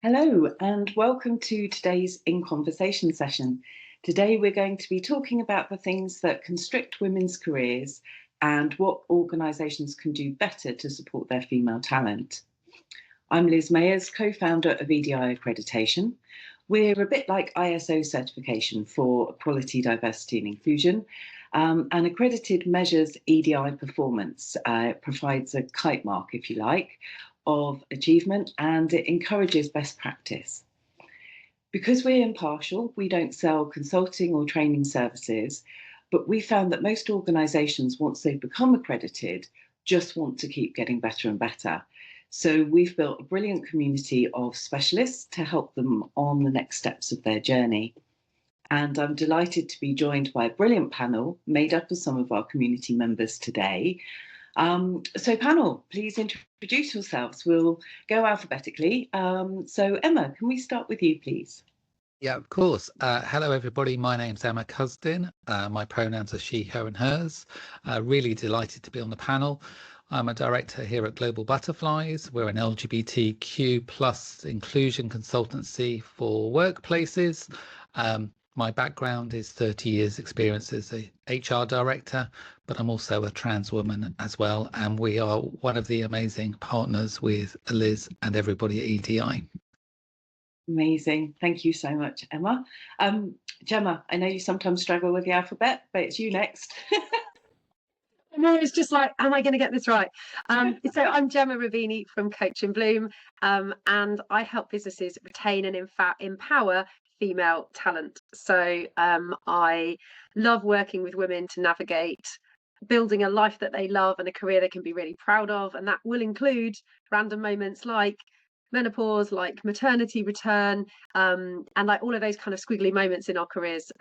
Hello and welcome to today's In Conversation session. Today we're going to be talking about the things that constrict women's careers and what organisations can do better to support their female talent. I'm Liz Mayers, co-founder of EDI Accreditation. We're a bit like ISO certification for equality, diversity and inclusion. And accredited measures EDI performance. It provides a kite mark, if you like, of achievement, and it encourages best practice. Because we're impartial, we don't sell consulting or training services, but we found that most organisations, once they've become accredited, just want to keep getting better and better. So we've built a brilliant community of specialists to help them on the next steps of their journey. And I'm delighted to be joined by a brilliant panel made up of some of our community members today. So panel, please introduce yourselves. We'll go alphabetically. So Emma, can we start with you, please? Yeah, of course. Hello, everybody. My name's Emma Cusdin. My pronouns are she, her and hers. Really delighted to be on the panel. I'm a director here at Global Butterflies. We're an LGBTQ plus inclusion consultancy for workplaces. My background is 30 years experience as a HR director, but I'm also a trans woman as well. And we are one of the amazing partners with Liz and everybody at EDI. Amazing. Thank you so much, Emma. Gemma, I know you sometimes struggle with the alphabet, but it's you next. No, it's just like, am I going to get this right? So I'm Gemma Rabbini from Coach and Bloom, and I help businesses retain and empower female talent. So I love working with women to navigate building a life that they love and a career they can be really proud of. And that will include random moments like menopause, like maternity return, and like all of those kind of squiggly moments in our careers.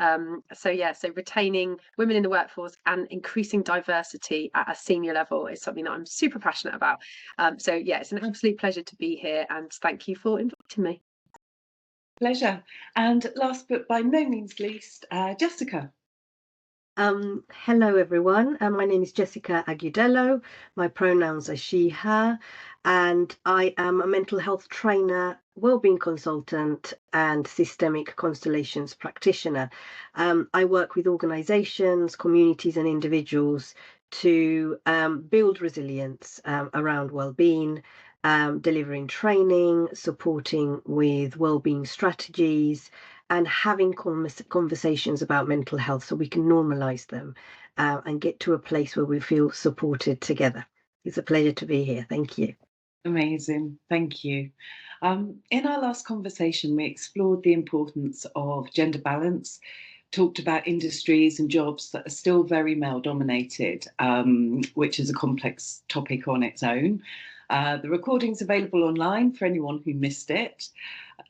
So retaining women in the workforce and increasing diversity at a senior level is something that I'm super passionate about. It's an absolute pleasure to be here, and thank you for inviting me. Pleasure. And last but by no means least, Jessica. Hello everyone, my name is Jessica Agudelo. My pronouns are she, her, and I am a mental health trainer, wellbeing consultant and systemic constellations practitioner. I work with organisations, communities and individuals to build resilience around wellbeing, delivering training, supporting with wellbeing strategies, and having conversations about mental health so we can normalize them and get to a place where we feel supported together. It's a pleasure to be here. Thank you. Amazing. Thank you. In our last conversation, we explored the importance of gender balance, talked about industries and jobs that are still very male dominated, which is a complex topic on its own. The recording's available online for anyone who missed it.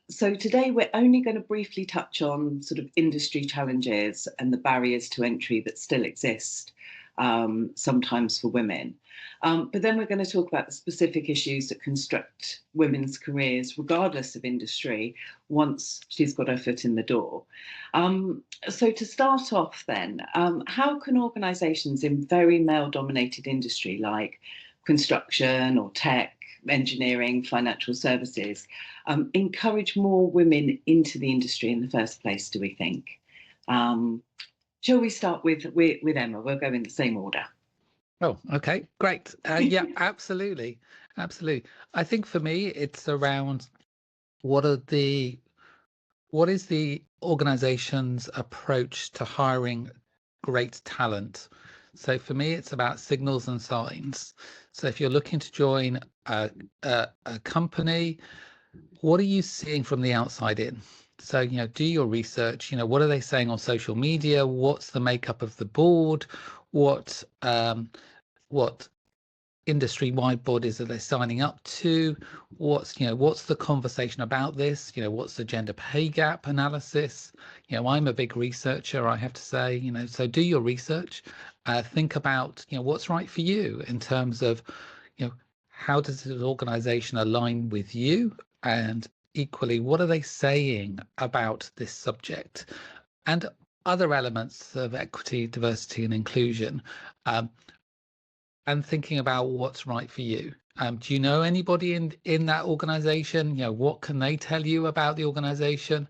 So today we're only going to briefly touch on sort of industry challenges and the barriers to entry that still exist, sometimes for women. But then we're going to talk about the specific issues that constrict women's careers, regardless of industry, once she's got her foot in the door. So to start off then, how can organisations in very male-dominated industry like construction or tech, engineering, financial services, encourage more women into the industry in the first place, do we think? Shall we start with Emma? We'll go in the same order. Oh, okay, great. Yeah, absolutely. I think for me, it's around what is the organization's approach to hiring great talent? So for me, it's about signals and signs. So if you're looking to join a company, what are you seeing from the outside in? So, do your research, what are they saying on social media? What's the makeup of the board? What industry-wide bodies are they signing up to? What's the conversation about this? What's the gender pay gap analysis? I'm a big researcher, I have to say, so do your research. Think about, what's right for you in terms of, how does this organization align with you? And equally, what are they saying about this subject? And other elements of equity, diversity and inclusion. And thinking about what's right for you. Do you know anybody in that organization? What can they tell you about the organization?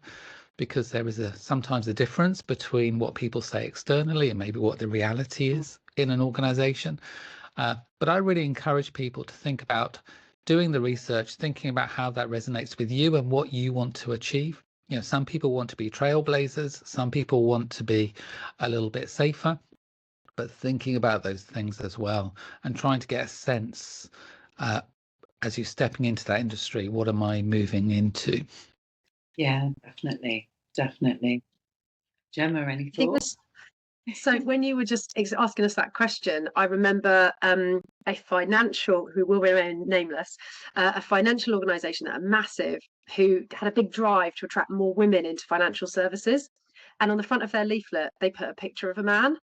Because there is sometimes a difference between what people say externally and maybe what the reality is in an organization. But I really encourage people to think about doing the research, thinking about how that resonates with you and what you want to achieve. Some people want to be trailblazers, some people want to be a little bit safer, but thinking about those things as well and trying to get a sense as you're stepping into that industry, what am I moving into? Yeah, definitely. Gemma, any thoughts? So when you were just asking us that question, I remember a financial, who will remain nameless, a financial organisation that are massive, who had a big drive to attract more women into financial services. And on the front of their leaflet, they put a picture of a man.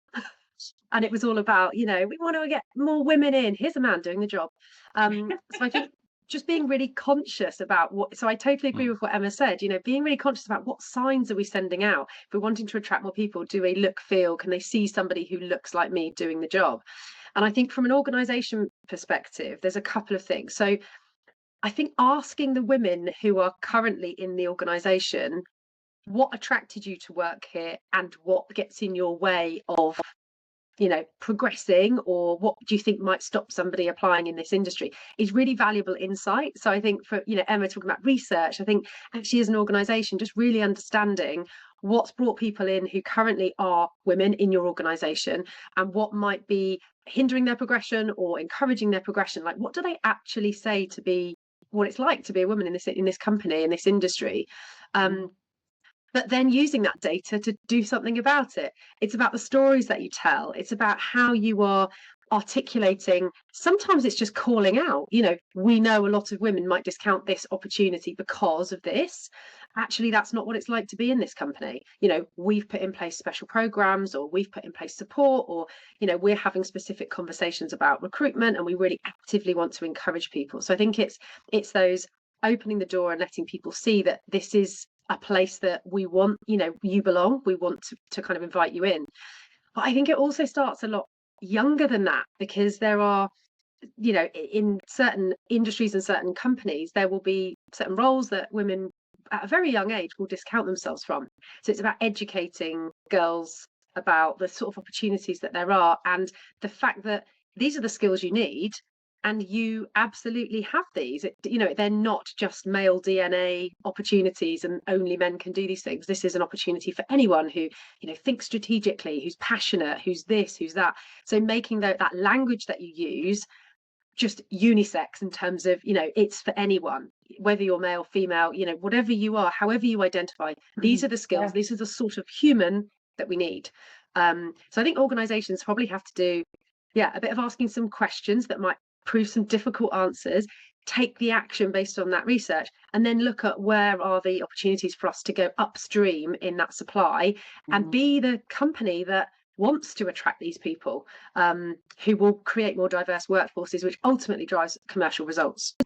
And it was all about, we want to get more women in. Here's a man doing the job. So I think just being really conscious about so I totally agree with what Emma said, being really conscious about what signs are we sending out. If we're wanting to attract more people, do they look, feel, can they see somebody who looks like me doing the job? And I think from an organisation perspective, there's a couple of things. So I think asking the women who are currently in the organisation, what attracted you to work here and what gets in your way of progressing, or what do you think might stop somebody applying in this industry, is really valuable insight. So I think for Emma talking about research, I think actually as an organization just really understanding what's brought people in who currently are women in your organization and what might be hindering their progression or encouraging their progression. Like, what do they actually say to be what it's like to be a woman in this company, in this industry? But then using that data to do something about it. It's about the stories that you tell. It's about how you are articulating. Sometimes it's just calling out, we know a lot of women might discount this opportunity because of this. Actually, that's not what it's like to be in this company. We've put in place special programs, or we've put in place support, or, we're having specific conversations about recruitment, and we really actively want to encourage people. So I think it's those opening the door and letting people see that this is a place that we want, you belong, we want to kind of invite you in. But I think it also starts a lot younger than that, because there are, in certain industries and certain companies, there will be certain roles that women at a very young age will discount themselves from. So it's about educating girls about the sort of opportunities that there are, and the fact that these are the skills you need, and you absolutely have these. They're not just male DNA opportunities and only men can do these things. This is an opportunity for anyone who, thinks strategically, who's passionate, who's this, who's that. So making that language that you use just unisex in terms of, it's for anyone, whether you're male, female, whatever you are, however you identify, these are the skills, these are the sort of human that we need. So I think organizations probably have to do, a bit of asking some questions that might prove some difficult answers, take the action based on that research, and then look at where are the opportunities for us to go upstream in that supply, and be the company that wants to attract these people, who will create more diverse workforces, which ultimately drives commercial results.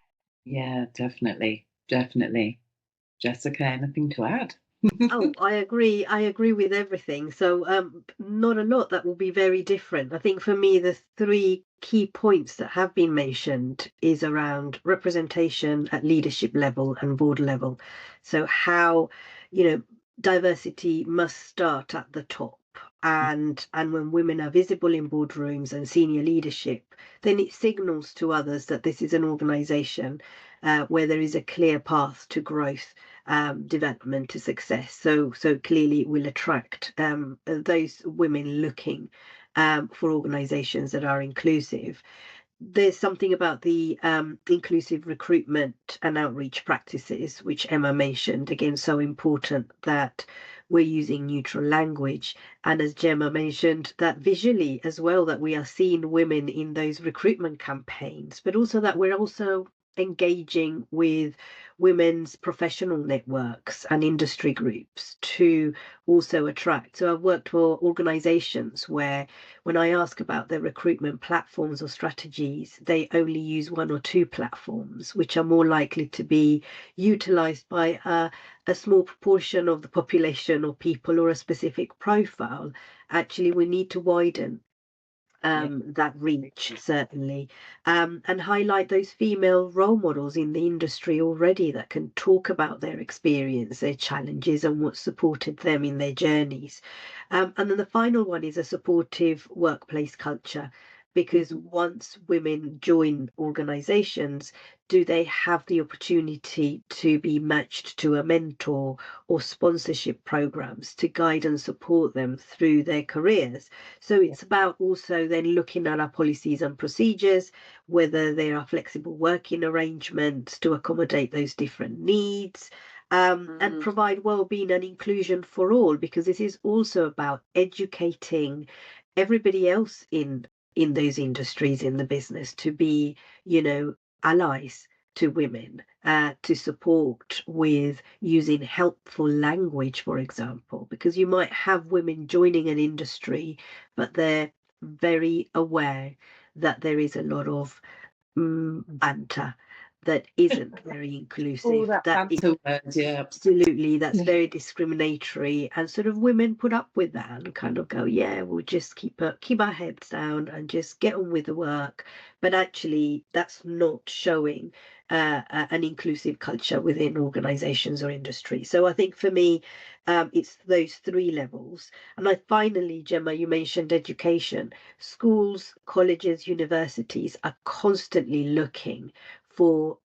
Yeah, definitely. Jessica, anything to add? Oh, I agree with everything. So not a lot that will be very different. I think for me, the three key points that have been mentioned is around representation at leadership level and board level. So how, diversity must start at the top. And when women are visible in boardrooms and senior leadership, then it signals to others that this is an organization where there is a clear path to growth, development, to success. So clearly it will attract those women looking for organizations that are inclusive. There's something about the inclusive recruitment and outreach practices, which Emma mentioned, again, so important that we're using neutral language. And as Gemma mentioned, that visually as well, that we are seeing women in those recruitment campaigns, but also that we're also engaging with women's professional networks and industry groups to also attract. So I've worked for organizations where when I ask about their recruitment platforms or strategies, they only use one or two platforms, which are more likely to be utilized by a small proportion of the population or people or a specific profile. Actually, we need to widen that reach, certainly, and highlight those female role models in the industry already that can talk about their experience, their challenges, and what supported them in their journeys. And then the final one is a supportive workplace culture, because once women join organizations, do they have the opportunity to be matched to a mentor or sponsorship programs to guide and support them through their careers? So it's about also then looking at our policies and procedures, whether there are flexible working arrangements to accommodate those different needs. And provide well-being and inclusion for all, because this is also about educating everybody else in those industries, in the business, to be, allies to women, to support with using helpful language, for example, because you might have women joining an industry, but they're very aware that there is a lot of banter that isn't very inclusive. Absolutely, that's very discriminatory, and sort of women put up with that and kind of go, yeah, we'll just keep our heads down and just get on with the work. But actually, that's not showing an inclusive culture within organizations or industry. So I think for me, it's those three levels. And finally, Gemma, you mentioned education. Schools, colleges, universities are constantly looking for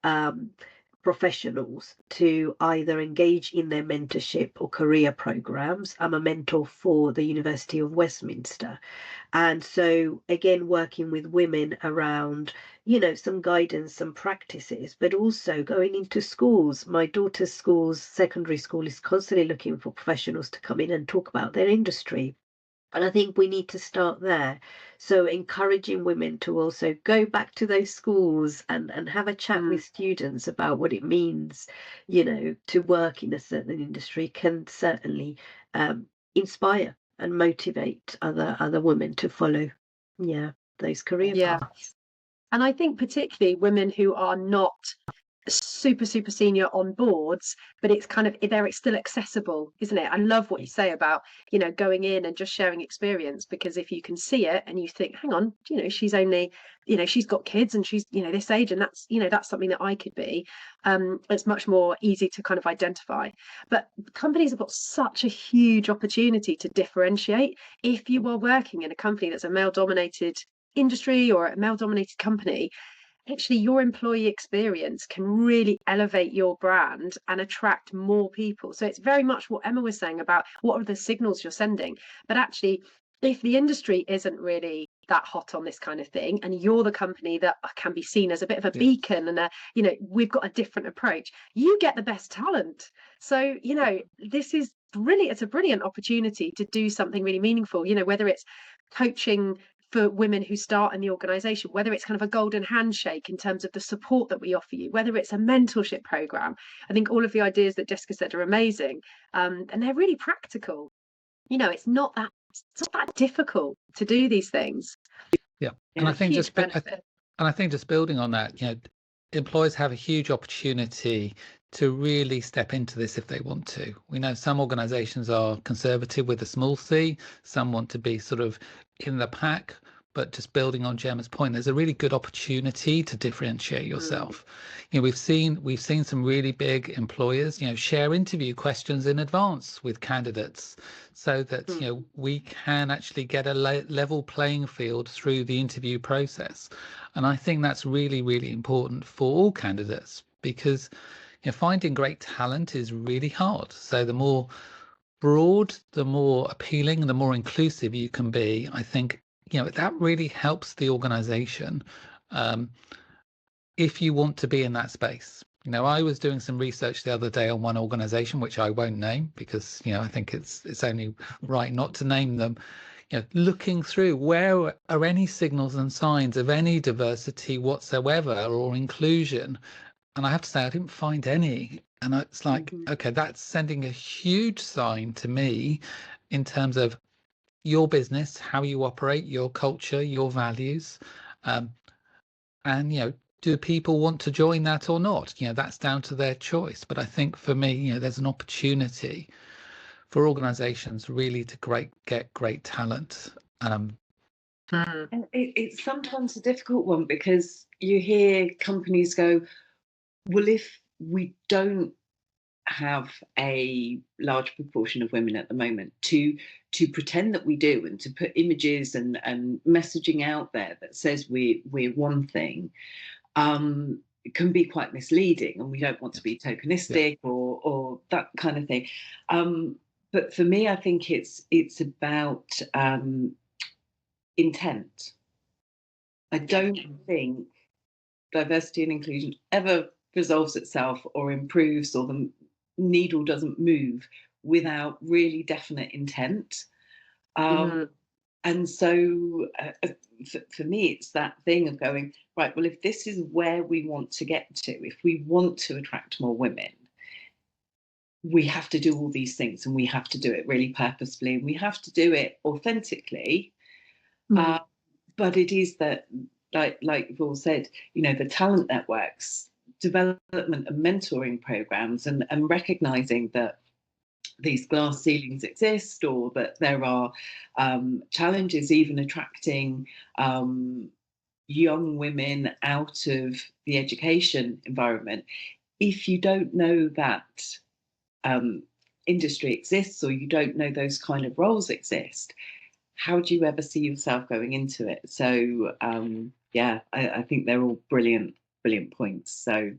professionals to either engage in their mentorship or career programs. I'm a mentor for the University of Westminster. And so, again, working with women around, some guidance, some practices, but also going into schools. My daughter's school's secondary school is constantly looking for professionals to come in and talk about their industry. And I think we need to start there. So encouraging women to also go back to those schools and have a chat with students about what it means, to work in a certain industry can certainly inspire and motivate other women to follow, those career paths. And I think particularly women who are not super senior on boards, but it's kind of, they're still accessible, isn't it? I love what you say about, going in and just sharing experience, because if you can see it and you think, hang on, she's only, she's got kids and she's, this age, and that's, that's something that I could be, it's much more easy to kind of identify. But companies have got such a huge opportunity to differentiate. If you are working in a company that's a male dominated industry or a male dominated company, actually your employee experience can really elevate your brand and attract more people. So it's very much what Emma was saying about what are the signals you're sending. But actually, if the industry isn't really that hot on this kind of thing, and you're the company that can be seen as a bit of a beacon and we've got a different approach, you get the best talent. So, this is brilliant. It's a brilliant opportunity to do something really meaningful, whether it's coaching for women who start in the organization, whether it's kind of a golden handshake in terms of the support that we offer you, whether it's a mentorship program. I think all of the ideas that Jessica said are amazing, and they're really practical. It's not that difficult to do these things. And I think just building on that, employers have a huge opportunity to really step into this if they want to. We know some organizations are conservative with a small c, some want to be sort of in the pack, but just building on Gemma's point, there's a really good opportunity to differentiate yourself. We've seen some really big employers, share interview questions in advance with candidates so that, we can actually get a level playing field through the interview process. And I think that's really, really important for all candidates, because finding great talent is really hard. So the more broad, the more appealing, the more inclusive you can be, I think, that really helps the organization if you want to be in that space. I was doing some research the other day on one organization, which I won't name because, I think it's only right not to name them. Looking through where are any signals and signs of any diversity whatsoever or inclusion. And I have to say, I didn't find any. And it's like, okay, that's sending a huge sign to me in terms of your business, how you operate, your culture, your values. And, do people want to join that or not? That's down to their choice. But I think for me, there's an opportunity for organizations really to get great talent. And it's sometimes a difficult one, because you hear companies go, well, if we don't have a large proportion of women at the moment, to pretend that we do, and to put images and messaging out there that says we're one thing, can be quite misleading, and we don't want to be tokenistic or that kind of thing. But for me, I think it's about intent. I don't think diversity and inclusion ever resolves itself or improves, or the needle doesn't move without really definite intent. And so for me, it's that thing of going, right, well, if this is where we want to get to, if we want to attract more women, we have to do all these things, and we have to do it really purposefully, and we have to do it authentically. But it is that, like you've all said, the talent networks, development and mentoring programs, and recognizing that these glass ceilings exist, or that there are challenges even attracting young women out of the education environment. If you don't know that industry exists, or you don't know those kind of roles exist, how do you ever see yourself going into it? So I think they're all brilliant points. So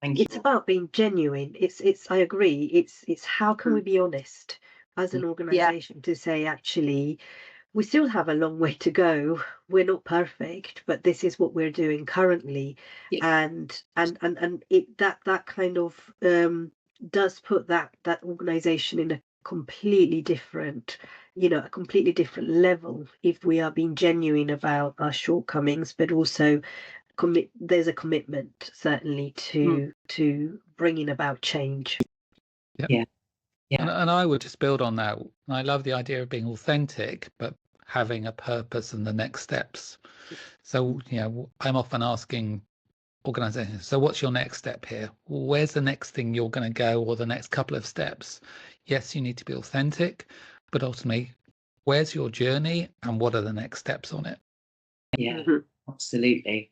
thank you. It's about being genuine. It's I agree. It's how can we be honest as an organization to say, actually, we still have a long way to go. We're not perfect, but this is what we're doing currently. And it that kind of does put that organization in a completely different, a completely different level, if we are being genuine about our shortcomings, but also there's a commitment certainly to bringing about change. And I would just build on that. I love the idea of being authentic, but having a purpose and the next steps. So I'm often asking organizations, so what's your next step here? Where's the next thing you're going to go, or the next couple of steps? Yes, you need to be authentic, but ultimately, where's your journey, and what are the next steps on it? Absolutely.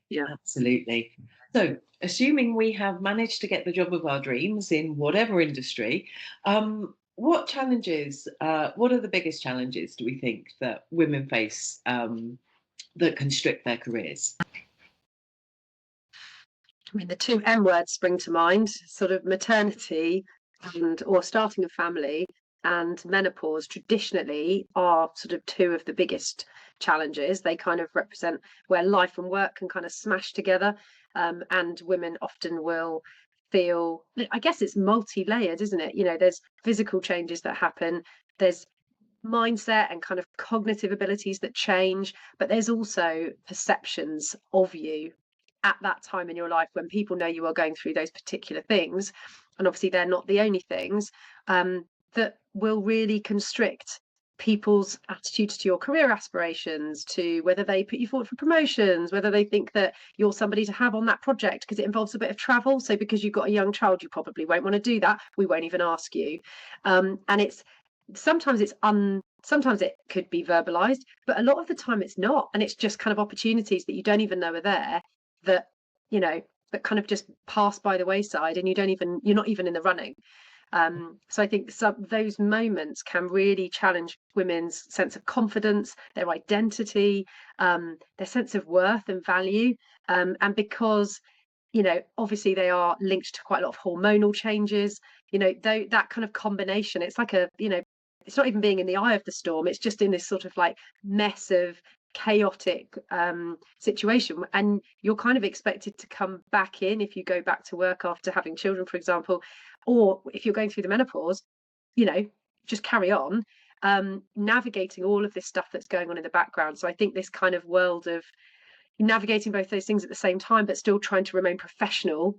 So, assuming we have managed to get the job of our dreams in whatever industry, what challenges, what are the biggest challenges do we think that women face that constrict their careers? I mean, the two M words spring to mind, sort of maternity or starting a family, and menopause traditionally are sort of two of the biggest challenges. They kind of represent where life and work can kind of smash together, and women often will feel, I guess it's multi-layered, isn't it? There's physical changes that happen, there's mindset and kind of cognitive abilities that change, but there's also perceptions of you at that time in your life when people know you are going through those particular things, and obviously they're not the only things, that will really constrict people's attitudes to your career aspirations, to whether they put you forward for promotions, whether they think that you're somebody to have on that project, because it involves a bit of travel. So because you've got a young child, you probably won't want to do that. We won't even ask you. And it's sometimes it could be verbalized, but a lot of the time it's not. And it's just kind of opportunities that you don't even know are there, that that kind of just pass by the wayside, and you're not even in the running. So I think those moments can really challenge women's sense of confidence, their identity, their sense of worth and value, and because obviously they are linked to quite a lot of hormonal changes, that kind of combination, it's like it's not even being in the eye of the storm, it's just in this sort of like mess of chaotic situation, and you're kind of expected to come back in if you go back to work after having children, for example, or if you're going through the menopause, just carry on navigating all of this stuff that's going on in the background. So I think this kind of world of navigating both those things at the same time, but still trying to remain professional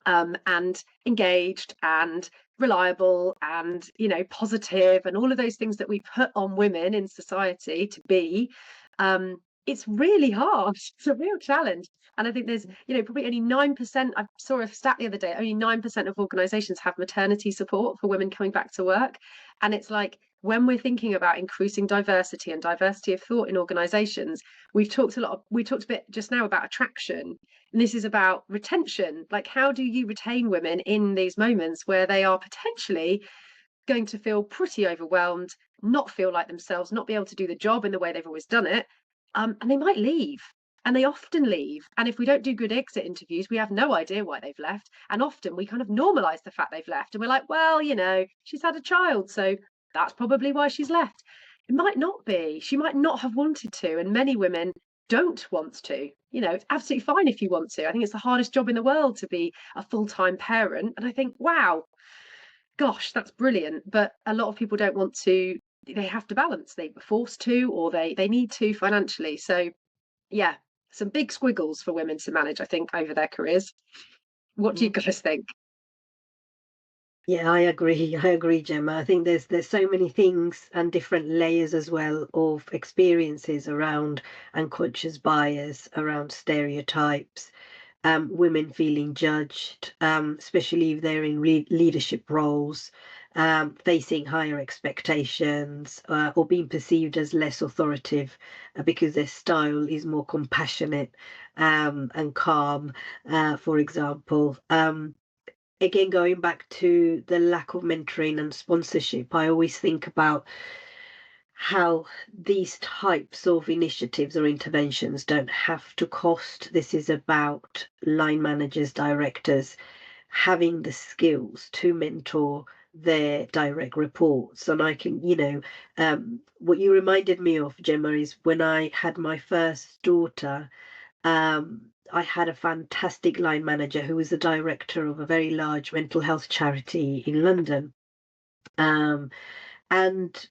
and engaged and reliable and positive, and all of those things that we put on women in society to be, it's really hard. It's a real challenge. And I think there's probably only 9%, I saw a stat the other day, only 9% of organizations have maternity support for women coming back to work. And it's like, when we're thinking about increasing diversity and diversity of thought in organizations, we talked a bit just now about attraction, and this is about retention. Like, how do you retain women in these moments where they are potentially going to feel pretty overwhelmed, not feel like themselves, not be able to do the job in the way they've always done it, and they might leave. And they often leave. And if we don't do good exit interviews, we have no idea why they've left. And often we kind of normalize the fact they've left. And we're like, well, she's had a child, so that's probably why she's left. It might not be. She might not have wanted to. And many women don't want to. It's absolutely fine if you want to. I think it's the hardest job in the world to be a full-time parent. And I think, wow, gosh, that's brilliant. But a lot of people don't want to. They have to balance. They were forced to, or they need to financially. So yeah, some big squiggles for women to manage, I think, over their careers. What do you guys think? Yeah, I agree, Gemma. I think there's so many things and different layers as well of experiences around unconscious bias, around stereotypes, women feeling judged, especially if they're in leadership roles, facing higher expectations, or being perceived as less authoritative because their style is more compassionate and calm, for example. Again, going back to the lack of mentoring and sponsorship, I always think about how these types of initiatives or interventions don't have to cost. This is about line managers, directors having the skills to mentor their direct reports. And I can, what you reminded me of, Gemma, is when I had my first daughter, I had a fantastic line manager who was the director of a very large mental health charity in London. And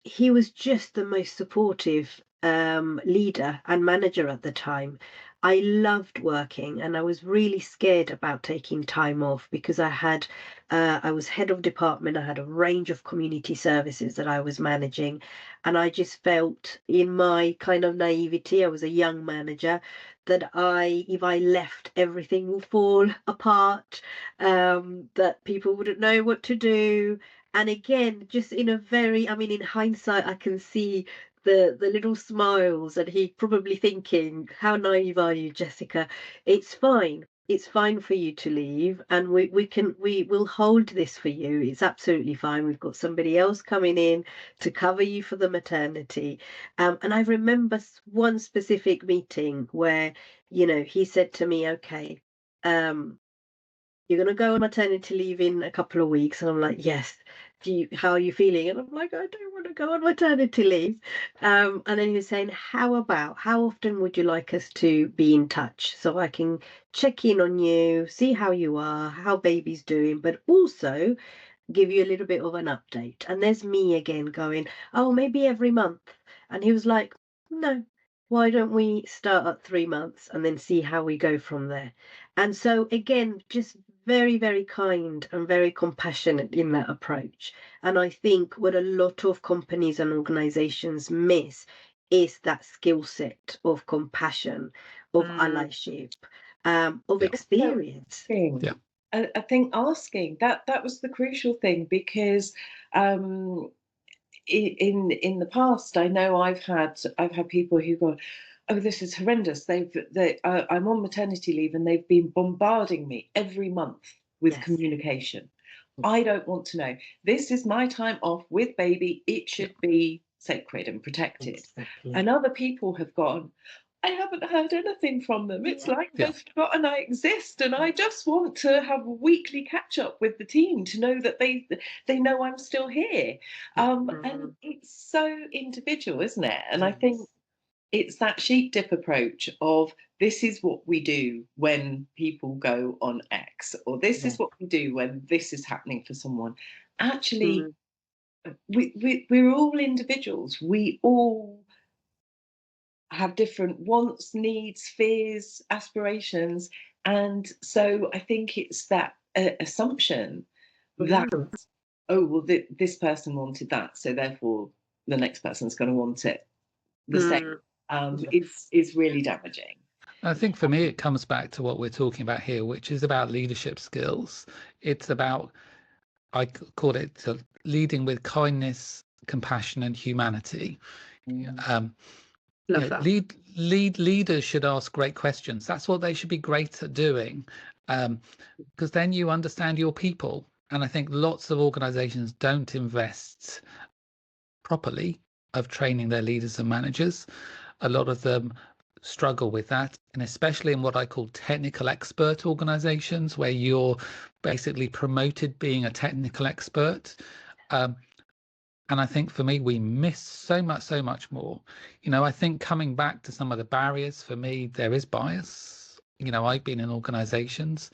he was just the most supportive leader and manager at the time. I loved working, and I was really scared about taking time off because I was head of department. I had a range of community services that I was managing, and I just felt, in my kind of naivety, I was a young manager, that if I left, everything would fall apart, that people wouldn't know what to do. And again, just in in hindsight, I can see the little smiles, and he probably thinking, how naive are you, Jessica? It's fine. It's fine for you to leave, and we will hold this for you. It's absolutely fine. We've got somebody else coming in to cover you for the maternity. And I remember one specific meeting where, he said to me, okay, you're going to go on maternity leave in a couple of weeks. And I'm like, yes. How are you feeling? And I'm like, I don't want to go on maternity leave. And then he was saying, how often would you like us to be in touch so I can check in on you, see how you are, how baby's doing, but also give you a little bit of an update. And there's me again going, oh, maybe every month. And he was like, no, why don't we start at 3 months and then see how we go from there? And so again, just very, very kind and very compassionate in that approach. And I think what a lot of companies and organizations miss is that skill set of compassion, of allyship, of experience. Yeah. I think asking that was the crucial thing, because in the past, I know I've had people who go, oh, this is horrendous. I'm on maternity leave and they've been bombarding me every month with communication. I don't want to know. This is my time off with baby. It should be sacred and protected. Exactly. And other people have gone, I haven't heard anything from them. It's like they've forgotten I exist, and I just want to have a weekly catch up with the team to know that they know I'm still here. And it's so individual, isn't it? And I think it's that sheep dip approach of, this is what we do when people go on X, or this is what we do when this is happening for someone. Actually, we're all individuals. We all have different wants, needs, fears, aspirations. And so I think it's that assumption that, oh, well, this person wanted that, so therefore the next person's going to want it the same. Is really damaging. I think for me, it comes back to what we're talking about here, which is about leadership skills. It's about I call it leading with kindness, compassion, and humanity. Love that. Leaders should ask great questions. That's what they should be great at doing, because then you understand your people. And I think lots of organizations don't invest properly of training their leaders and managers. A lot of them struggle with that, and especially in what I call technical expert organizations, where you're basically promoted being a technical expert. And I think for me, we miss so much more. I think coming back to some of the barriers, for me, there is bias. I've been in organizations.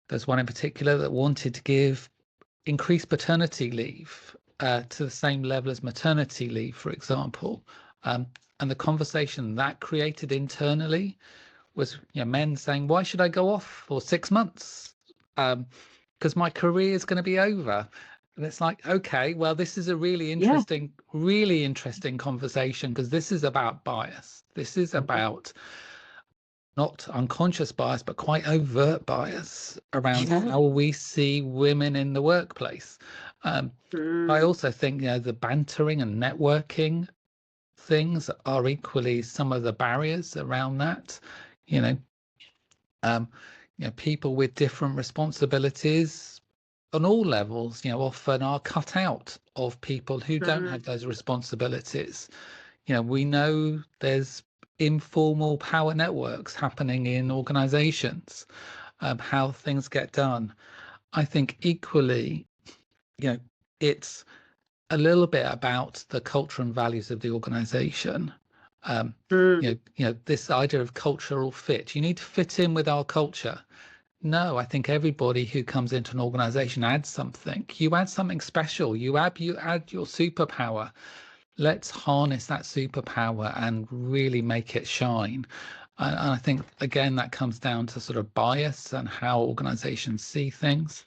There's one in particular that wanted to give increased paternity leave to the same level as maternity leave, for example. And the conversation that created internally was men saying, why should I go off for 6 months? Because my career is going to be over. And it's like, okay, well, this is a really interesting conversation, because this is about bias. This is about not unconscious bias, but quite overt bias around how we see women in the workplace. I also think, the bantering and networking things are equally some of the barriers around that. People with different responsibilities on all levels, often are cut out of people who don't have those responsibilities. We know there's informal power networks happening in organizations, how things get done. I think equally, it's a little bit about the culture and values of the organization. This idea of cultural fit. You need to fit in with our culture. No, I think everybody who comes into an organization adds something. You add something special. You add your superpower. Let's harness that superpower and really make it shine. And I think, again, that comes down to sort of bias and how organizations see things.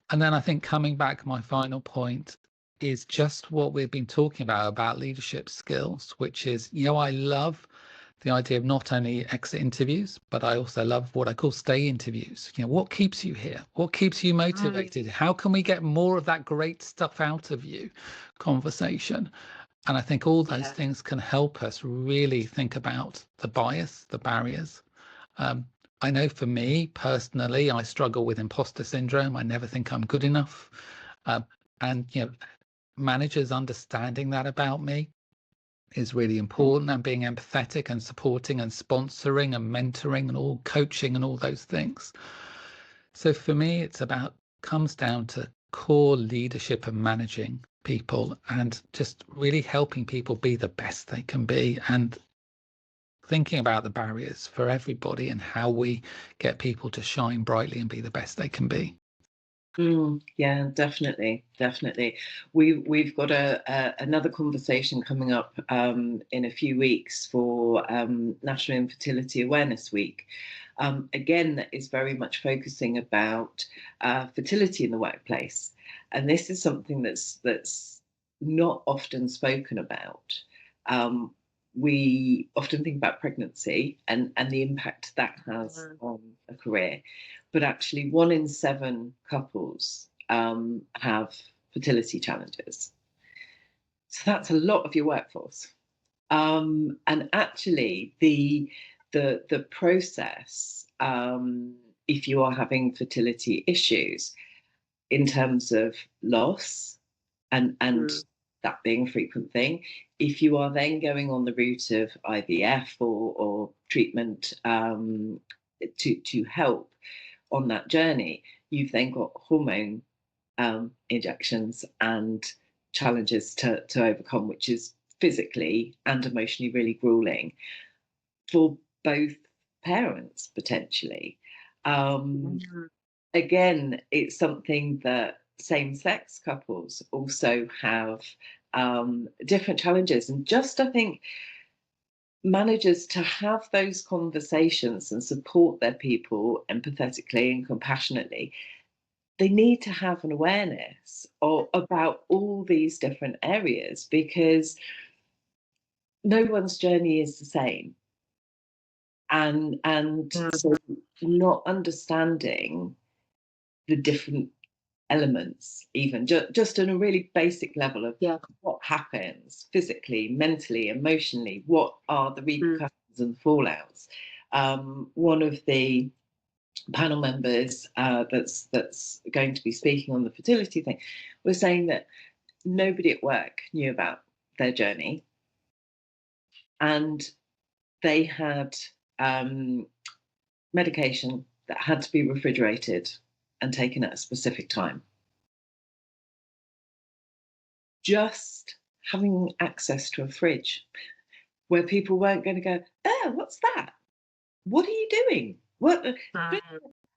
And then I think coming back, my final point is just what we've been talking about leadership skills, which is, I love the idea of not only exit interviews, but I also love what I call stay interviews. What keeps you here? What keeps you motivated? How can we get more of that great stuff out of you? Conversation. And I think all those things can help us really think about the bias, the barriers. I know for me personally, I struggle with imposter syndrome. I never think I'm good enough. And managers understanding that about me is really important, and being empathetic and supporting and sponsoring and mentoring and all coaching and all those things. So for me, comes down to core leadership and managing people, and just really helping people be the best they can be, and thinking about the barriers for everybody and how we get people to shine brightly and be the best they can be. Yeah, definitely. We've got another conversation coming up in a few weeks for National Infertility Awareness Week. Again, that is very much focusing about fertility in the workplace, and this is something that's not often spoken about. We often think about pregnancy and the impact that has on a career, but actually 1 in 7 couples have fertility challenges. So that's a lot of your workforce. And actually the process, if you are having fertility issues in terms of loss and that being a frequent thing, if you are then going on the route of IVF or treatment to help on that journey, you've then got hormone injections and challenges to overcome, which is physically and emotionally really grueling for both parents, potentially. Again, it's something that same-sex couples also have different challenges, and just I think managers to have those conversations and support their people empathetically and compassionately, they need to have an awareness about all these different areas, because no one's journey is the same, and so not understanding the different elements, even just on a really basic level of what happens physically, mentally, emotionally, what are the repercussions and fallouts. One of the panel members that's going to be speaking on the fertility thing was saying that nobody at work knew about their journey, and they had medication that had to be refrigerated and taken at a specific time. Just having access to a fridge where people weren't going to go, oh, what's that? What are you doing? What?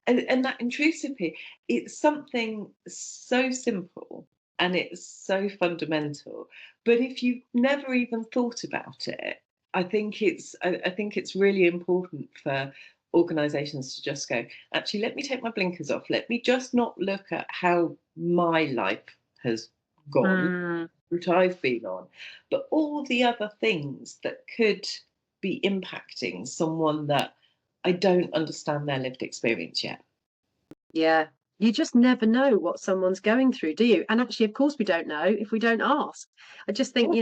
And that intrusive piece, it's something so simple and it's so fundamental. But if you've never even thought about it, I think it's really important for organisations to just go, actually, let me take my blinkers off. Let me just not look at how my life has gone, which I've been on, but all the other things that could be impacting someone that I don't understand their lived experience yet. Yeah, you just never know what someone's going through, do you? And actually, of course, we don't know if we don't ask. I just think,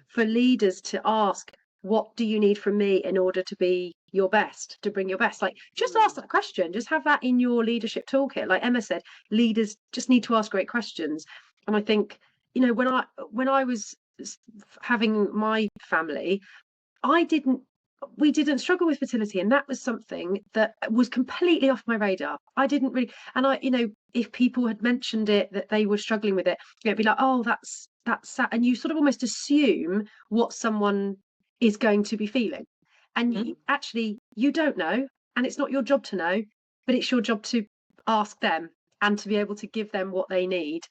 for leaders to ask, what do you need from me in order to be your best, to bring your best? Like, just ask that question. Just have that in your leadership toolkit. Like Emma said, leaders just need to ask great questions. And I think, when I was having my family, we didn't struggle with fertility, and that was something that was completely off my radar. I didn't really, and if people had mentioned it, that they were struggling with it, it'd be like, oh, that's sad. And you sort of almost assume what someone is going to be feeling, and actually you don't know, and it's not your job to know, but it's your job to ask them and to be able to give them what they need.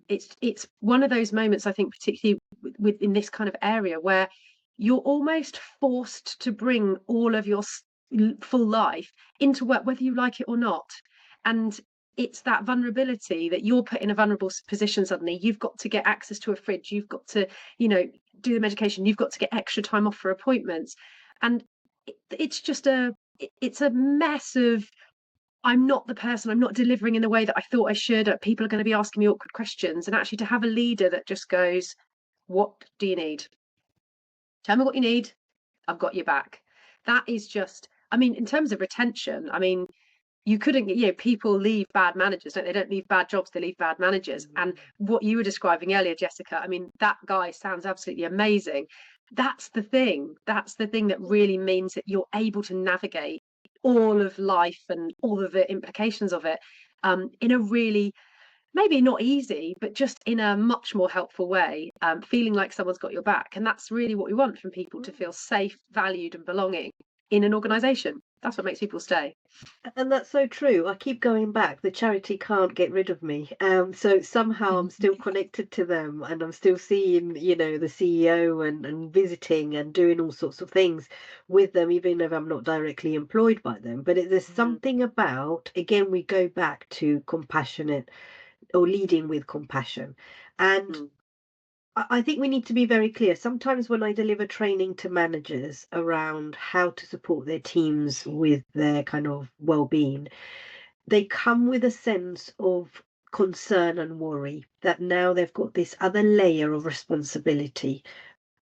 It's one of those moments, I think, particularly in this kind of area, where you're almost forced to bring all of your full life into work, whether you like it or not. And it's that vulnerability that you're put in a vulnerable position suddenly. You've got to get access to a fridge. You've got to, do the medication. You've got to get extra time off for appointments. And it's just it's a mess of, I'm not the person, I'm not delivering in the way that I thought I should. People are going to be asking me awkward questions. And actually to have a leader that just goes, what do you need? Tell me what you need. I've got your back. That is just, in terms of retention, you couldn't, people leave bad managers, don't they? They don't leave bad jobs, they leave bad managers. And what you were describing earlier, Jessica, that guy sounds absolutely amazing. That's the thing that really means that you're able to navigate all of life and all of the implications of it in a really, maybe not easy, but just in a much more helpful way, feeling like someone's got your back. And that's really what we want from people, to feel safe, valued and belonging in an organisation. That's what makes people stay. And that's so true. I keep going back. The charity can't get rid of me. So somehow I'm still connected to them, and I'm still seeing, the CEO and visiting and doing all sorts of things with them, even if I'm not directly employed by them. But there's something about, again, we go back to compassionate or leading with compassion. And I think we need to be very clear. Sometimes when I deliver training to managers around how to support their teams with their kind of well-being, they come with a sense of concern and worry that now they've got this other layer of responsibility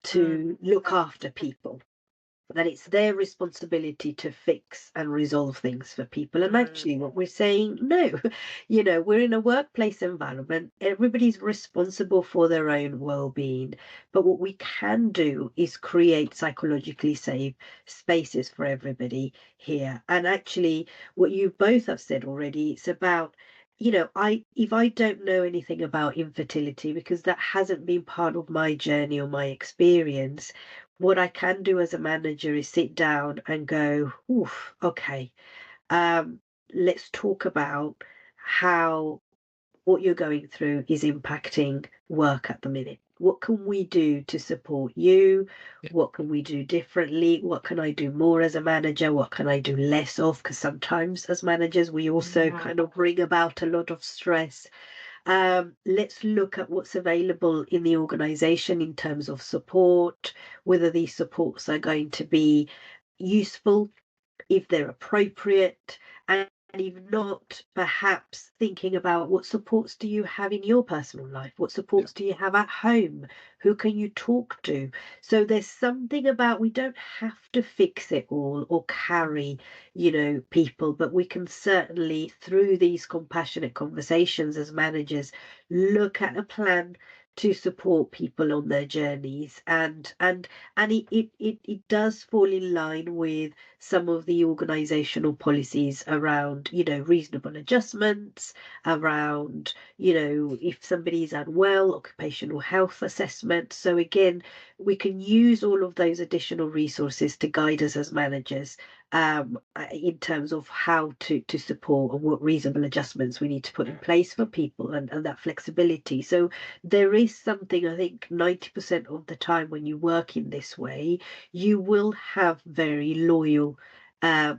to look after people, that it's their responsibility to fix and resolve things for people. And actually what we're saying, no, we're in a workplace environment. Everybody's responsible for their own well-being. But what we can do is create psychologically safe spaces for everybody here. And actually what you both have said already, it's about, if I don't know anything about infertility, because that hasn't been part of my journey or my experience, what I can do as a manager is sit down and go, oof, okay, let's talk about how what you're going through is impacting work at the minute. What can we do to support you? What can we do differently? What can I do more as a manager? What can I do less of? Because sometimes as managers, we also kind of bring about a lot of stress. Let's look at what's available in the organisation in terms of support, whether these supports are going to be useful, if they're appropriate, and if not, perhaps thinking about what supports do you have in your personal life? What supports do you have at home? Who can you talk to? So there's something about, we don't have to fix it all or carry, people, but we can certainly, through these compassionate conversations as managers, look at a plan to support people on their journeys, and it does fall in line with some of the organizational policies around, reasonable adjustments, around, if somebody's unwell, occupational health assessment. So again, we can use all of those additional resources to guide us as managers, in terms of how to support and what reasonable adjustments we need to put in place for people, and that flexibility. So there is something, I think 90% of the time when you work in this way, you will have very loyal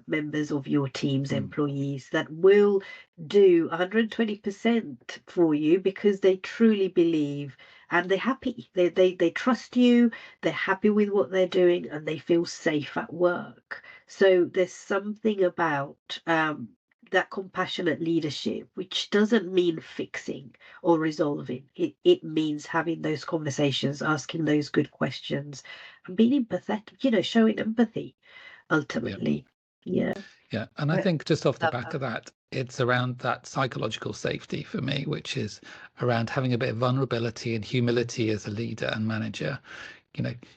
members of your team's employees that will do 120% for you, because they truly believe and they're happy. They trust you, they're happy with what they're doing, and they feel safe at work. So there's something about that compassionate leadership, which doesn't mean fixing or resolving. It means having those conversations, asking those good questions, and being empathetic, showing empathy ultimately. Yeah. Yeah. And I think just off the Love back that. of that, it's around that psychological safety for me, which is around having a bit of vulnerability and humility as a leader and manager.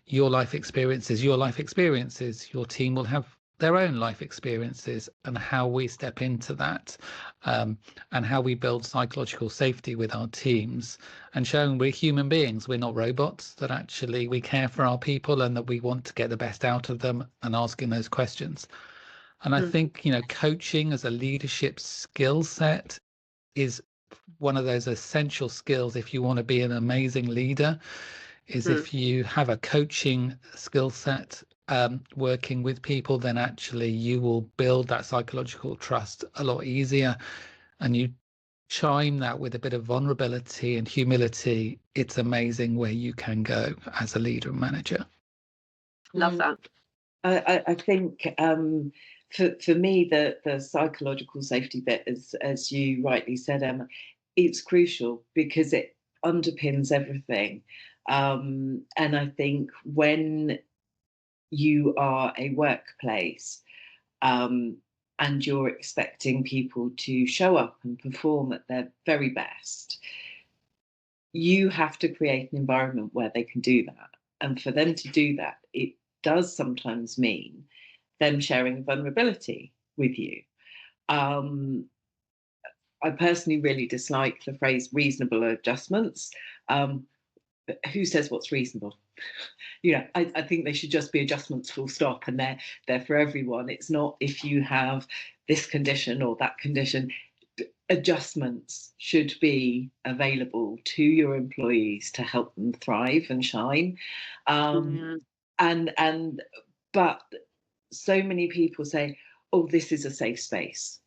Your life experiences, your team will have their own life experiences, and how we step into that, and how we build psychological safety with our teams, and showing we're human beings, we're not robots, that actually we care for our people and that we want to get the best out of them, and asking those questions. And I think, coaching as a leadership skill set is one of those essential skills if you want to be an amazing leader, is if you have a coaching skill set, working with people, then actually you will build that psychological trust a lot easier. And you chime that with a bit of vulnerability and humility, it's amazing where you can go as a leader and manager. Love that. I think for me, the psychological safety bit, as you rightly said, Emma, it's crucial because it underpins everything. And I think when you are a workplace, and you're expecting people to show up and perform at their very best, you have to create an environment where they can do that. And for them to do that, it does sometimes mean them sharing vulnerability with you. I personally really dislike the phrase reasonable adjustments. But who says what's reasonable? I think they should just be adjustments, full stop, and they're for everyone. It's not if you have this condition or that condition. Adjustments should be available to your employees to help them thrive and shine. But so many people say, oh, this is a safe space.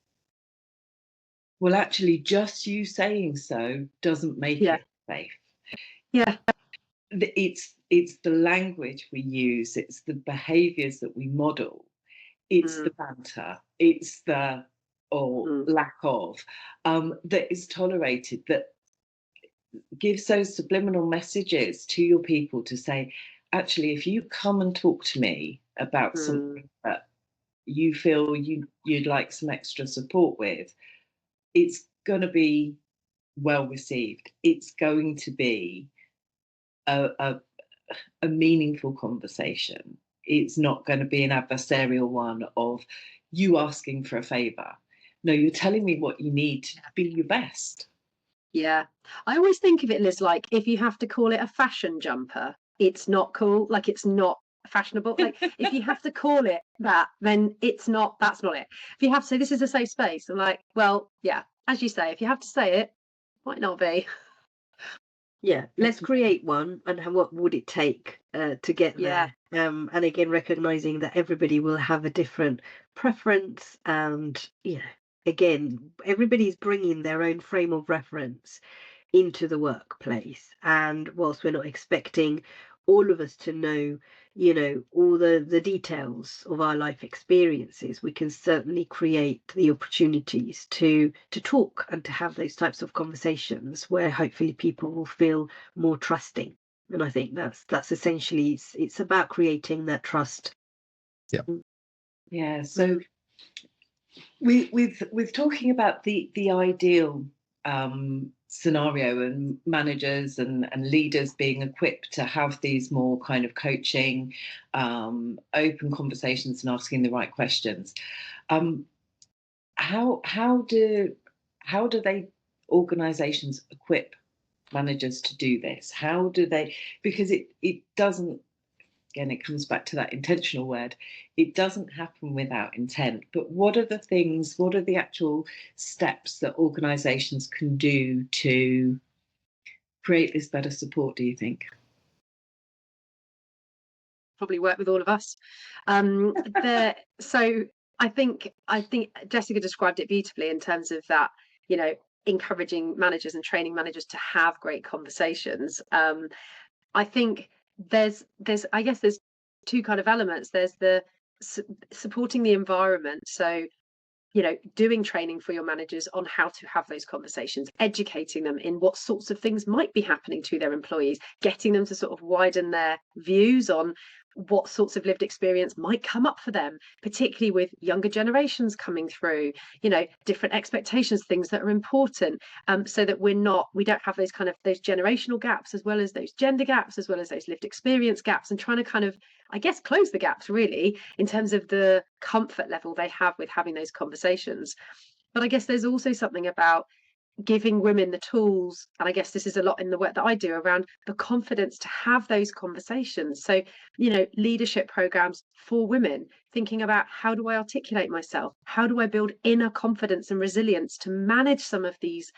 Well, actually, just you saying so doesn't make it safe. Yeah. It's the language we use, it's the behaviours that we model, it's the banter, it's the lack of that is tolerated, that gives those subliminal messages to your people to say, actually, if you come and talk to me about something that you feel you'd like some extra support with, it's going to be well received. It's going to be a meaningful conversation. It's not going to be an adversarial one of you asking for a favour. No, you're telling me what you need to be your best. Yeah. I always think of it, Liz, like if you have to call it a fashion jumper, it's not cool. Like it's not fashionable. Like if you have to call it that, then that's not it. If you have to say this is a safe space, I'm like, well, yeah, as you say, if you have to say it, might not be. Yeah, let's create one, and what would it take to get there? And again, recognizing that everybody will have a different preference, and again, everybody's bringing their own frame of reference into the workplace. And whilst we're not expecting all of us to know, all the details of our life experiences, we can certainly create the opportunities to talk and to have those types of conversations where hopefully people will feel more trusting. And I think that's essentially, it's about creating that trust. Yeah. So with talking about the ideal scenario, and managers and leaders being equipped to have these more kind of coaching, open conversations and asking the right questions, how do organizations equip managers to do this? How do they, because it doesn't, again, it comes back to that intentional word. It doesn't happen without intent. But what are the actual steps that organisations can do to create this better support, do you think? Probably work with all of us. So I think Jessica described it beautifully in terms of that, encouraging managers and training managers to have great conversations. I think there's two kind of elements. There's the supporting the environment. So, doing training for your managers on how to have those conversations, educating them in what sorts of things might be happening to their employees, getting them to sort of widen their views on what sorts of lived experience might come up for them, particularly with younger generations coming through, different expectations, things that are important, so that we don't have those generational gaps, as well as those gender gaps, as well as those lived experience gaps, and trying to kind of, I guess, close the gaps really in terms of the comfort level they have with having those conversations. But I guess there's also something about giving women the tools, and I guess this is a lot in the work that I do, around the confidence to have those conversations. So, leadership programs for women, thinking about, how do I articulate myself? How do I build inner confidence and resilience to manage some of these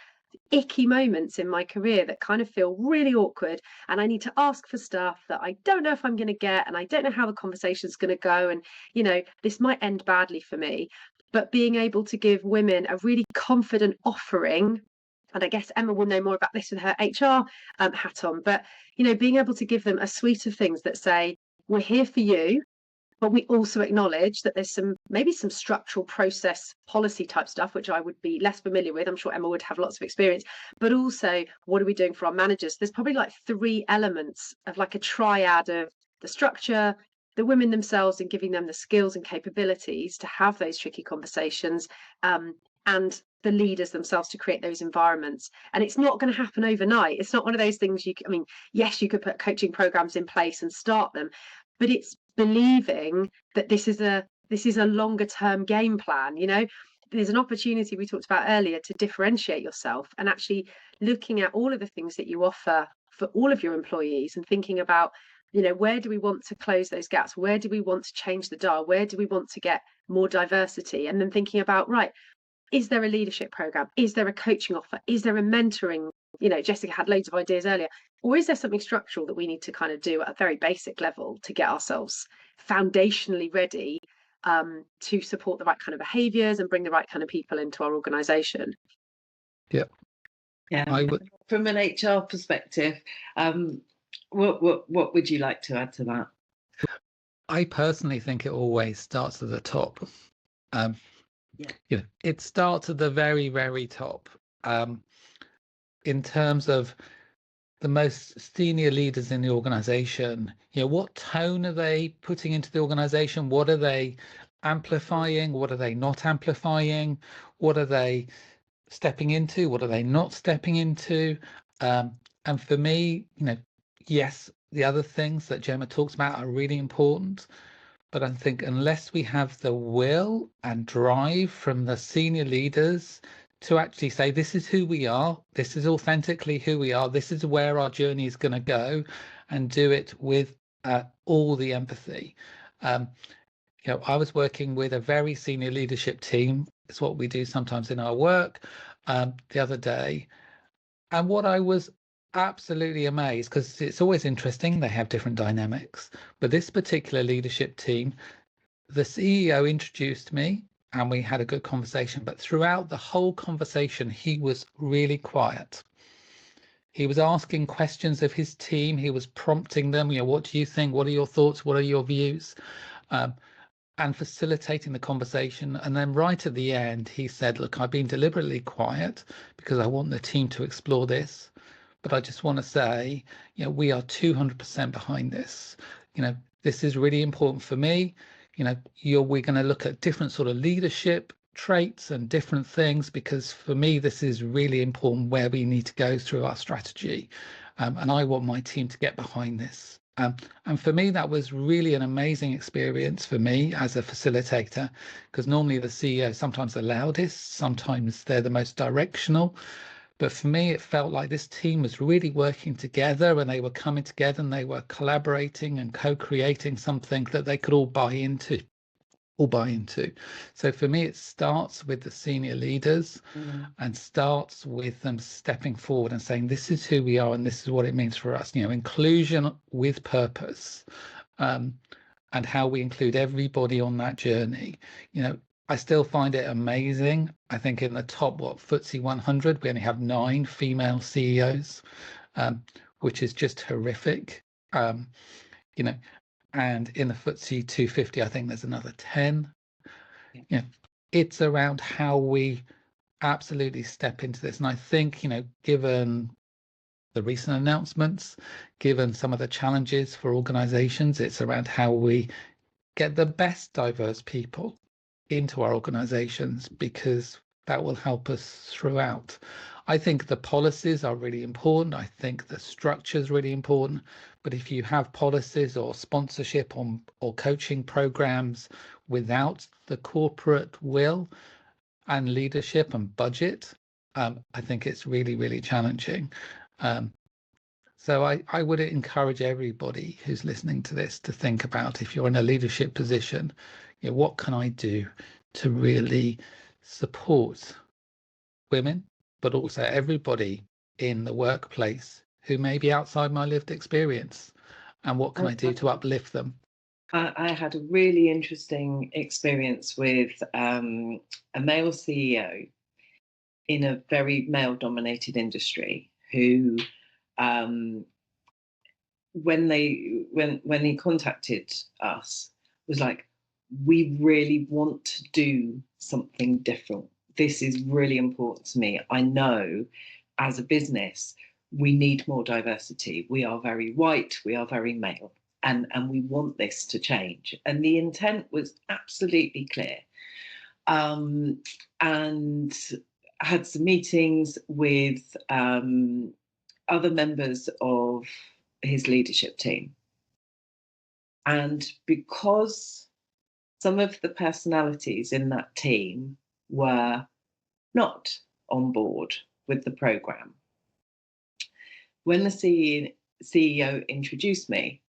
icky moments in my career that kind of feel really awkward, and I need to ask for stuff that I don't know if I'm going to get, and I don't know how the conversation's going to go, and this might end badly for me. But being able to give women a really confident offering, and I guess Emma will know more about this with her HR hat on, but being able to give them a suite of things that say, we're here for you, but we also acknowledge that there's maybe some structural process policy type stuff, which I would be less familiar with. I'm sure Emma would have lots of experience, but also, what are we doing for our managers? There's probably like 3 elements of like a triad of the structure, the women themselves, and giving them the skills and capabilities to have those tricky conversations, and the leaders themselves to create those environments. And it's not going to happen overnight. It's not one of those things yes, you could put coaching programs in place and start them, but it's believing that this is a longer term game plan. There's an opportunity we talked about earlier to differentiate yourself, and actually looking at all of the things that you offer for all of your employees, and thinking about, where do we want to close those gaps? Where do we want to change the dial? Where do we want to get more diversity? And then thinking about, right, is there a leadership program? Is there a coaching offer? Is there a mentoring? Jessica had loads of ideas earlier. Or is there something structural that we need to kind of do at a very basic level to get ourselves foundationally ready to support the right kind of behaviours and bring the right kind of people into our organisation? Yeah. From an HR perspective, what would you like to add to that? I personally think it always starts at the top. It starts at the very, very top. In terms of the most senior leaders in the organization, what tone are they putting into the organization? What are they amplifying? What are they not amplifying? What are they stepping into? What are they not stepping into? And for me, yes, the other things that Gemma talks about are really important. But I think unless we have the will and drive from the senior leaders to actually say, this is who we are, this is authentically who we are, this is where our journey is going to go, and do it with all the empathy. I was working with a very senior leadership team. It's what we do sometimes in our work, the other day. And what I was absolutely amazed, because it's always interesting, they have different dynamics, but this particular leadership team, the CEO introduced me and we had a good conversation, but throughout the whole conversation he was really quiet. He was asking questions of his team. He was prompting them, what do you think? What are your thoughts? What are your views? And facilitating the conversation. And then right at the end, he said, look, I've been deliberately quiet because I want the team to explore this. But I just want to say, we are 200% behind this. This is really important for me. We're going to look at different sort of leadership traits and different things, because for me, this is really important where we need to go through our strategy. And I want my team to get behind this. And for me, that was really an amazing experience for me as a facilitator, because normally the CEO, sometimes the loudest, sometimes they're the most directional. But for me, it felt like this team was really working together, and they were coming together and they were collaborating and co-creating something that they could all buy into. So for me, it starts with the senior leaders and starts with them stepping forward and saying, this is who we are and this is what it means for us. Inclusion with purpose, and how we include everybody on that journey. I still find it amazing. I think in the top, FTSE 100, we only have 9 female CEOs, which is just horrific. And in the FTSE 250, I think there's another 10. It's around how we absolutely step into this. And I think, given the recent announcements, given some of the challenges for organizations, it's around how we get the best diverse people into our organizations, because that will help us throughout. I think the policies are really important. I think the structure is really important. But if you have policies or sponsorship or coaching programs without the corporate will and leadership and budget, I think it's really, really challenging. So I would encourage everybody who's listening to this to think about, if you're in a leadership position, what can I do to really support women, but also everybody in the workplace who may be outside my lived experience, and what can I do to uplift them? I had a really interesting experience with a male CEO in a very male-dominated industry who, when he contacted us, was like, we really want to do something different. This is really important to me. I know as a business, we need more diversity. We are very white, we are very male, and we want this to change. And the intent was absolutely clear. And had some meetings with other members of his leadership team. And because some of the personalities in that team were not on board with the program, when the CEO introduced me,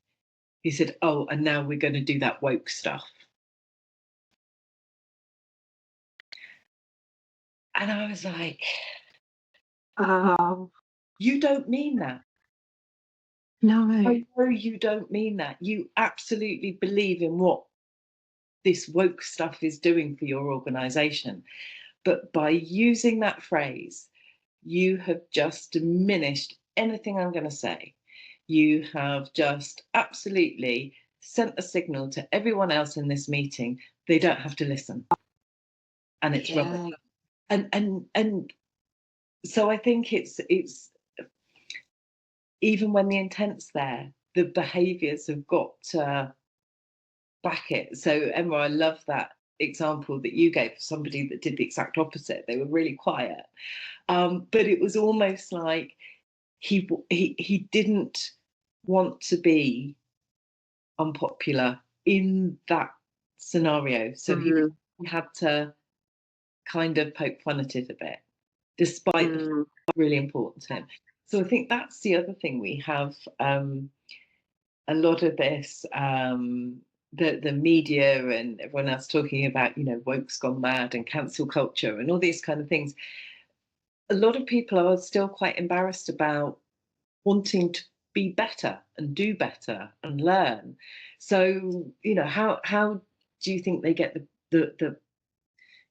he said, oh, and now we're going to do that woke stuff. And I was like, Oh, you don't mean that. no. I know you don't mean that. You absolutely believe in what this woke stuff is doing for your organization. But by using that phrase, you have just diminished anything I'm going to say. You have just absolutely sent a signal to everyone else in this meeting, they don't have to listen. And it's rubbish. And so I think it's even when the intent's there, the behaviours have got to back it. So Emma, I love that example that you gave of somebody that did the exact opposite. They were really quiet, but it was almost like he didn't want to be unpopular in that scenario, so he had to kind of poke fun at it a bit, despite the fact it was really important to him. So I think that's the other thing. We have a lot of this, the media and everyone else talking about, woke's gone mad and cancel culture and all these kind of things. A lot of people are still quite embarrassed about wanting to be better and do better and learn. So, how do you think they get the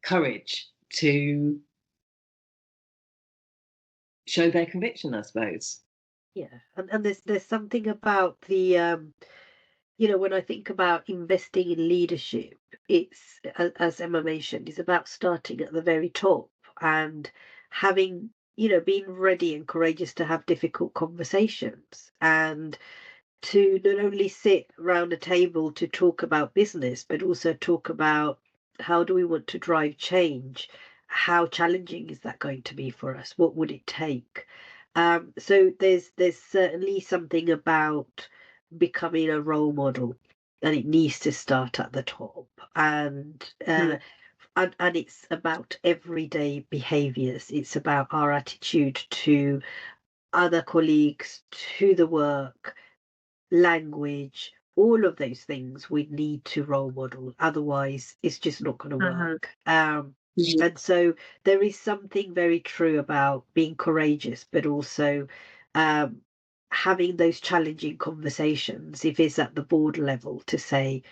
courage to show their conviction, I suppose? Yeah, and there's something about the when I think about investing in leadership, it's as Emma mentioned, it's about starting at the very top and having, being ready and courageous to have difficult conversations and to not only sit around a table to talk about business, but also talk about how do we want to drive change? How challenging is that going to be for us? What would it take? So there's certainly something about becoming a role model, and it needs to start at the top. And it's about everyday behaviors. It's about our attitude to other colleagues, to the work, language, all of those things we need to role model. Otherwise, it's just not going to work. And so there is something very true about being courageous, but also um, having those challenging conversations, if it's at the board level, to say,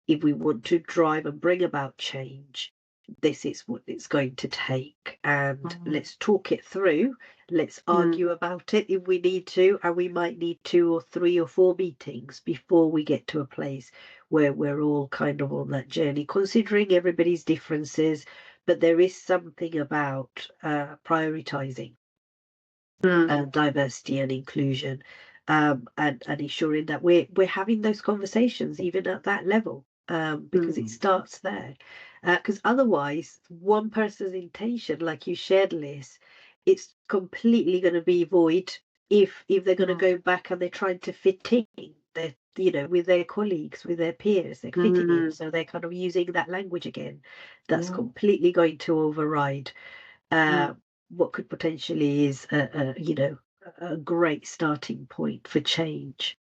if we want to drive and bring about change, this is what it's going to take. And let's talk it through. Let's argue about it if we need to. And we might need 2 or 3 or 4 meetings before we get to a place where we're all kind of on that journey, considering everybody's differences. But there is something about prioritizing diversity and inclusion, and ensuring that we're having those conversations even at that level, because it starts there. Because otherwise, one person's intention, like you shared, Liz, it's completely going to be void if they're going to go back and they're trying to fit in. They're, with their colleagues, with their peers, they're fitting in, so they're kind of using that language again. That's completely going to override what could potentially is a great starting point for change.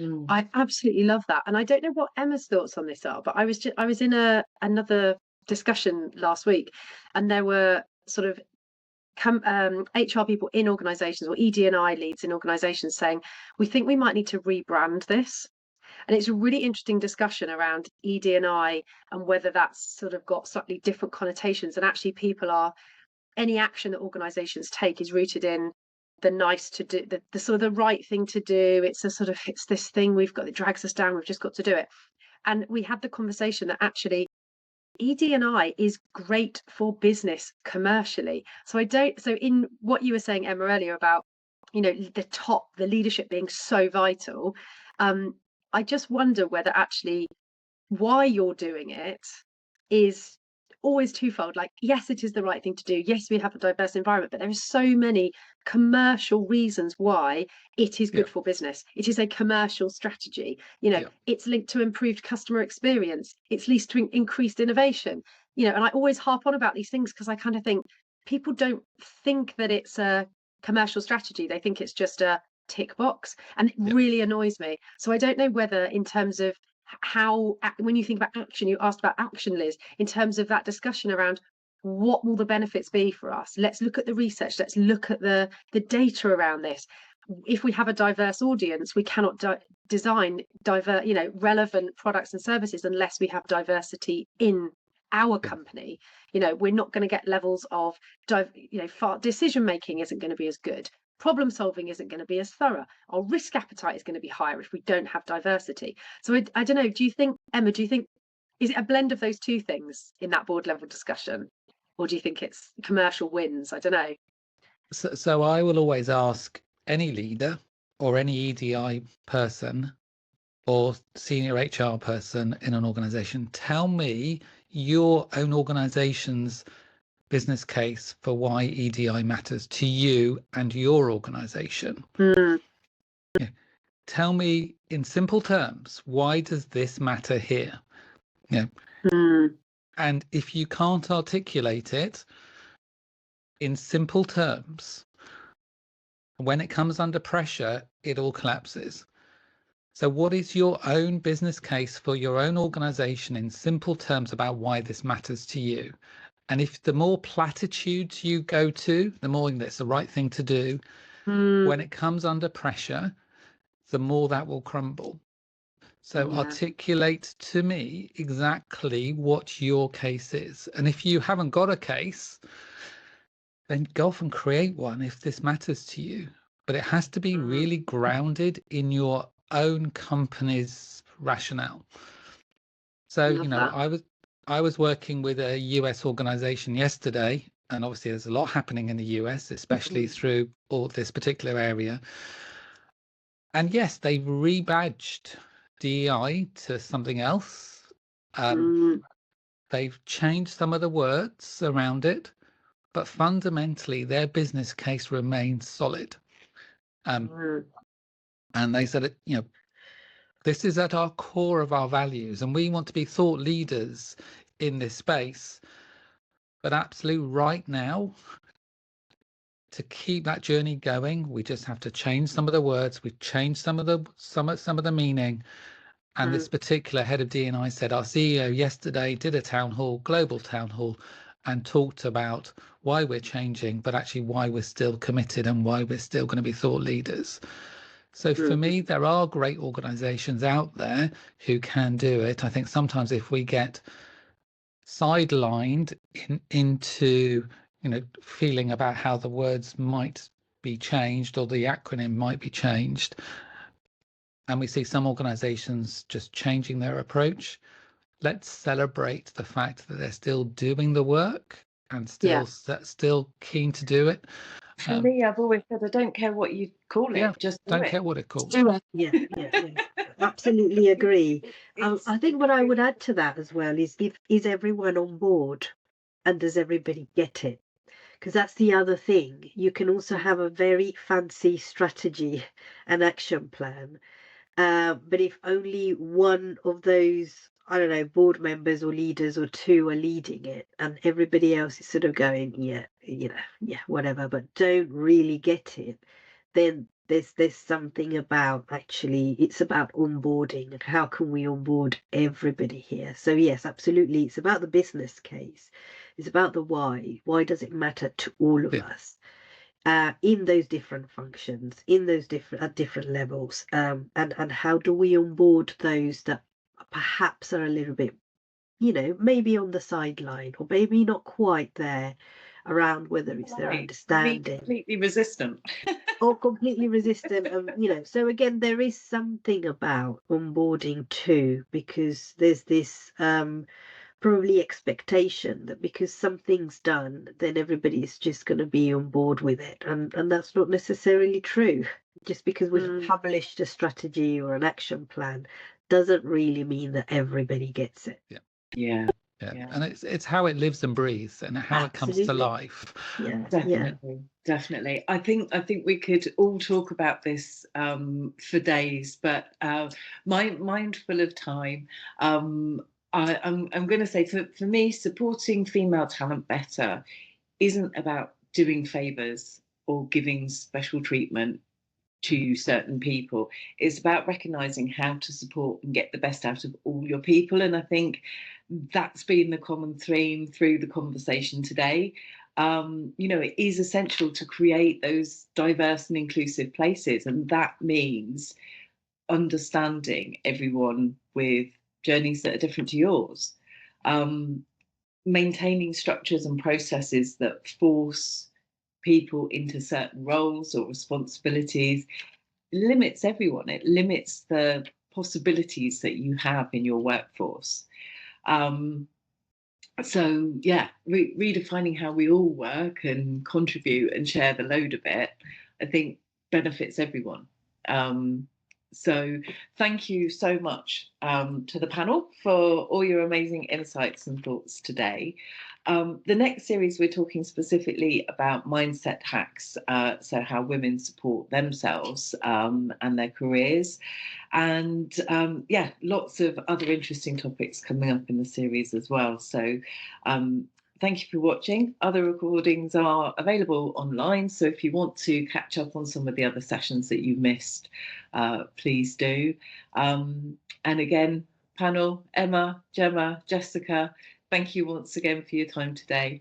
I absolutely love that, and I don't know what Emma's thoughts on this are, but I was in another discussion last week, and there were sort of HR people in organisations, or ED&I leads in organisations, saying we think we might need to rebrand this. And it's a really interesting discussion around ED&I and whether that's sort of got slightly different connotations, and actually any action that organisations take is rooted in the nice to do, the sort of the right thing to do. It's this thing we've got that drags us down. We've just got to do it. And we had the conversation that actually ED&I is great for business commercially. So in what you were saying, Emma, earlier about, the leadership being so vital, I just wonder whether actually why you're doing it is always twofold. Like, yes, it is the right thing to do. Yes, we have a diverse environment, but there are so many commercial reasons why it is good for business. It is a commercial strategy. It's linked to improved customer experience. It's linked to increased innovation. And I always harp on about these things because I kind of think people don't think that it's a commercial strategy. They think it's just a tick box, and it really annoys me. So I don't know whether, in terms of how, when you think about action, you asked about action, Liz, in terms of that discussion around what will the benefits be for us. Let's look at the research. Let's look at the data around this. If we have a diverse audience, we cannot design relevant products and services unless we have diversity in our company. We're not going to get levels of decision making isn't going to be as good. Problem solving isn't going to be as thorough. Our risk appetite is going to be higher if we don't have diversity. So I don't know. Do you think, Emma, is it a blend of those two things in that board level discussion? Or do you think it's commercial wins? I don't know. So I will always ask any leader or any EDI person or senior HR person in an organization, tell me your own organization's business case for why EDI matters to you and your organization. Tell me in simple terms, why does this matter here? And if you can't articulate it in simple terms, when it comes under pressure, it all collapses. So what is your own business case for your own organization in simple terms about why this matters to you? And if the more platitudes you go to, the more that's the right thing to do, when it comes under pressure, the more that will crumble. So articulate to me exactly what your case is. And if you haven't got a case, then go off and create one if this matters to you. but it has to be really grounded in your own company's rationale. So, you know, I was working with a US organization yesterday, and obviously there's a lot happening in the US, especially through all this particular area. And yes, they've rebadged DEI to something else. They've changed some of the words around it, but fundamentally their business case remains solid. And they said, you know, this is at our core of our values, and we want to be thought leaders in this space. But absolutely right now, to keep that journey going, we just have to change some of the words. We've changed some of the meaning. And this particular head of D&I said, our CEO yesterday did a town hall, global town hall, and talked about why we're changing, but actually why we're still committed and why we're still going to be thought leaders. So for me, there are great organizations out there who can do it. I think sometimes if we get sidelined into, you know, feeling about how the words might be changed or the acronym might be changed, and we see some organizations just changing their approach, let's celebrate the fact that they're still doing the work and still keen to do it. For me, I've always said I don't care what you call it, just don't care what it's called. Yeah. Absolutely agree. I think what I would add to that as well is everyone on board, and does everybody get it? Because that's the other thing. You can also have a very fancy strategy and action plan, but if only one of those, I don't know, board members or leaders or two are leading it, and everybody else is sort of going, whatever, but don't really get it, then there's something about, actually, it's about onboarding and how can we onboard everybody here. So yes, absolutely, it's about the business case. It's about the why does it matter to all of us, in those different functions, in those different levels, and how do we onboard those that perhaps are a little bit, you know, maybe on the sideline or maybe not quite there, around whether it's their understanding, completely resistant or completely resistant. You know, so again, there is something about onboarding too, because there's this probably expectation that because something's done, then everybody's just going to be on board with it, and that's not necessarily true. Just because we've published a strategy or an action plan doesn't really mean that everybody gets it. Yeah. And it's how it lives and breathes and how it comes to life. Definitely. I think we could all talk about this for days, but mindful of time, I'm going to say for me, supporting female talent better isn't about doing favors or giving special treatment to certain people. It's about recognizing how to support and get the best out of all your people. And I think that's been the common theme through the conversation today. You know, it is essential to create those diverse and inclusive places. And that means understanding everyone with journeys that are different to yours. Maintaining structures and processes that force people into certain roles or responsibilities limits everyone. It limits the possibilities that you have in your workforce. So yeah, redefining how we all work and contribute and share the load of it, I think benefits everyone. So thank you so much to the panel for all your amazing insights and thoughts today. The next series, we're talking specifically about mindset hacks, so how women support themselves and their careers. And lots of other interesting topics coming up in the series as well. So thank you for watching. Other recordings are available online, so if you want to catch up on some of the other sessions that you missed, please do. And again, panel, Emma, Gemma, Jessica, thank you once again for your time today.